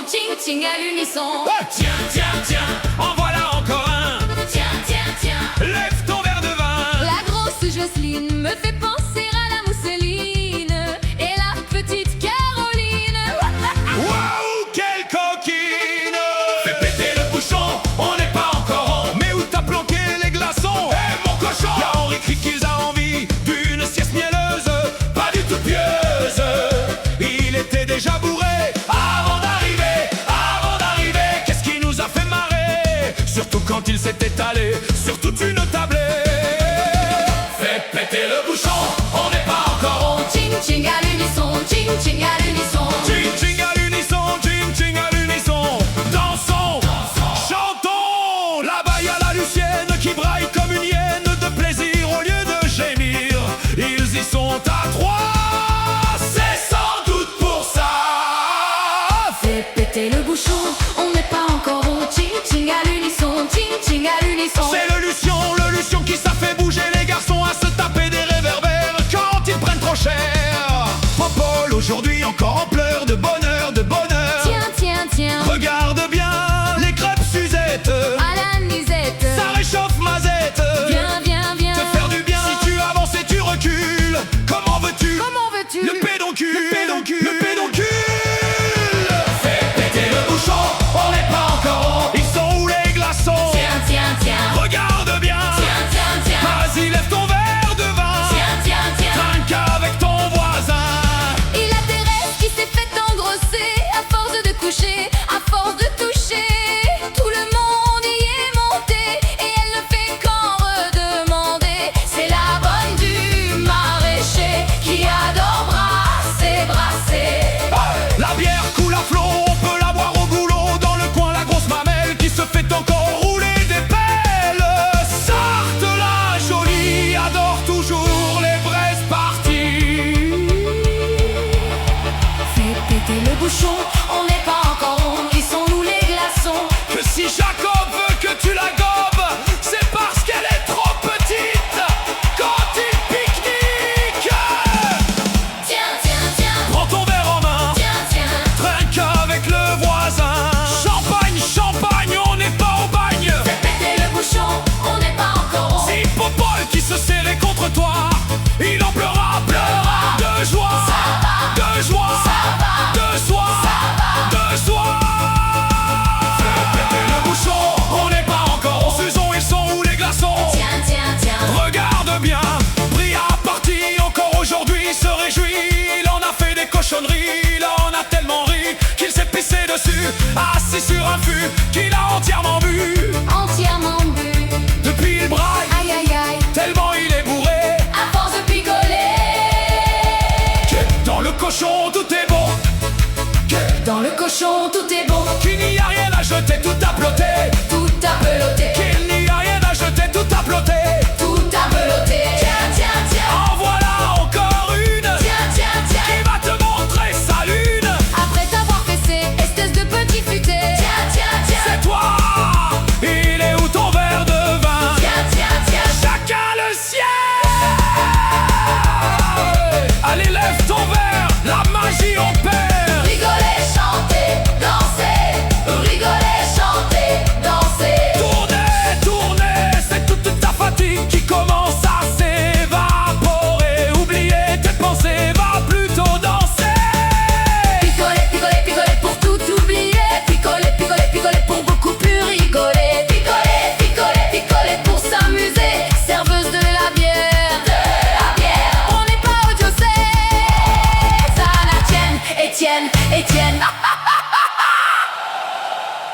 ting ting à l'unisson. Tiens, tiens, tiens, en voilà encore un. Tiens, tiens, tiens. Lève ton verre de vin. La grosse Jocelyne me fait penser à la mousseline et la petite Caroline. Waouh, quelle coquine! Fais péter le bouchon, on n'est pas encore rond. Mais où t'as planqué les glaçons? Eh mon cochon! Y'a Henri Cric qui a envie d'une sieste mielleuse, pas du tout pieuse. Il était déjà bourré avant d'arriver, qu'est-ce qui nous a fait marrer? Surtout quand il s'est étalé sur toute une tablée. Fais péter le bouchon, on n'est pas encore rond. Ting ting à l'unisson, ting ting à l'unisson. Ching ching à l'unisson, ching ching à l'unisson. Dansons, chantons. Là-bas y a la Lucienne qui braille comme une hyène de plaisir au lieu de gémir. Ils y sont à trois, c'est sans doute pour ça. Fais péter le bouchon, on n'est pas encore rond. Ting ting à l'unisson, ting ting à l'unisson. C'est le Lucion qui ça fait bouger les garçons à se taper des réverbères quand ils prennent trop cher. Popol aujourd'hui encore en pleurs de bonheur, de bonheur. Tiens, tiens, tiens. Regarde bien les crêpes Suzette. À la nisette. Ça réchauffe ma zette. Viens, viens, viens. Te faire du bien. Si tu avances et tu recules, comment veux-tu? Comment veux-tu? Le pédoncule, le pédoncule, le pédoncule. Fais péter le bouchon, on n'est pas encore rond. Ils sont où les glaçons? Tiens, tiens, tiens. Regarde bien. Tiens, tiens, tiens. Vas-y, lève ton verre de vin. Tiens, tiens, tiens. Trinque avec ton voisin. Et la Thérèse qui s'est fait engrosser à force de coucher, à force de toucher. Tout le monde y est monté et elle ne fait qu'en redemander. C'est la bonne du maraîcher qui adore brasser, brasser. La bière coule à flot, on peut la boire au goulot. Dans le coin, la grosse mamelle qui se fait encore rouler des pelles. Sarthe la jolie adore toujours les braises parties. Fais péter le bouchon, on n'est pas encore rond. Ils sont où les glaçons? Que si Jacob veut que tu la gobes, c'est parce qu'elle est trop petite. Quand il pique-nique, Tiens, tiens, tiens. prends ton verre en main, Tiens, tiens. trinque avec le voisin. Champagne, champagne, on n'est pas au bagne. Fais péter le bouchon, on n'est pas encore rond. Si Popol qui se serrait contre toi, il en pleura, pleura de joie, de joie, de soie, de soie. Fais péter le bouchon, on n'est pas encore rond. Suzon, ils sont où les glaçons? Tiens, tiens, tiens. Regarde bien, pris à partie encore aujourd'hui, il se réjouit. Il en a fait des cochonneries, il en a tellement ri qu'il s'est pissé dessus, assis sur un fût qu'il a entièrement bu. Entièrement bu. Depuis il braille, Aïe, aïe, aïe. tellement il est bourré. À force de picoler. Que dans le cochon tout est bon, Dans le cochon, tout est bon. qu'il n'y a rien à jeter, tout à ploter.